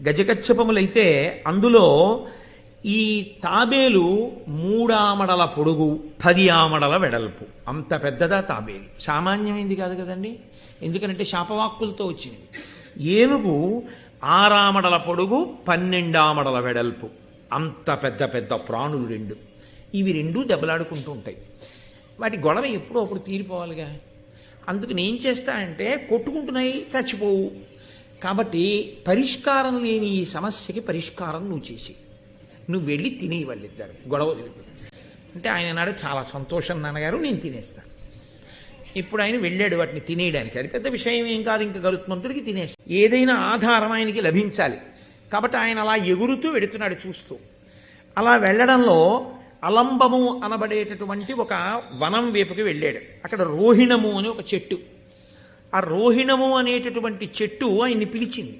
గజకచ్చపములైతే అందులో ఈ తాబేలు 3 ఆమడల పొడుగు 10 ఆమడల వెడల్పు, అంత పెద్దదా తాబేలు. సామాన్యమైంది కాదు కదండి, ఎందుకంటే శాపవాక్కులతో వచ్చింది. ఏనుగు 6 ఆమడల పొడుగు 12 ఆమడల వెడల్పు, అంత పెద్ద పెద్ద ప్రాణులు రెండు. ఇవి రెండు దెబ్బలాడుకుంటూ ఉంటాయి. వాటి గొడవ ఎప్పుడో అప్పుడు తీరిపోవాలిగా. అందుకు నేను చేస్తా అంటే కొట్టుకుంటున్నాయి, చచ్చిపోవు. కాబట్టి పరిష్కారం లేని ఈ సమస్యకి పరిష్కారం నువ్వు చేసి నువ్వు వెళ్ళి తినే వాళ్ళిద్దరు గొడవ వదిలిపోయి అంటే ఆయన నాడు చాలా సంతోషం నాన్నగారు, నేను తినేస్తాను. ఇప్పుడు ఆయన వెళ్ళాడు వాటిని తినేయడానికి. అది పెద్ద విషయం ఏం కాదు, ఇంకా గరుత్మంతుడికి తినేస్తాడు. ఏదైనా ఆధారం ఆయనకి లభించాలి కాబట్టి ఆయన అలా ఎగురుతూ వెడుతున్నాడు చూస్తూ. అలా వెళ్ళడంలో అలంబము అనబడేటటువంటి ఒక వనం వైపుకి వెళ్ళాడు. అక్కడ రోహిణము అని ఒక చెట్టు, ఆ రోహిణము అనేటటువంటి చెట్టు ఆయన్ని పిలిచింది.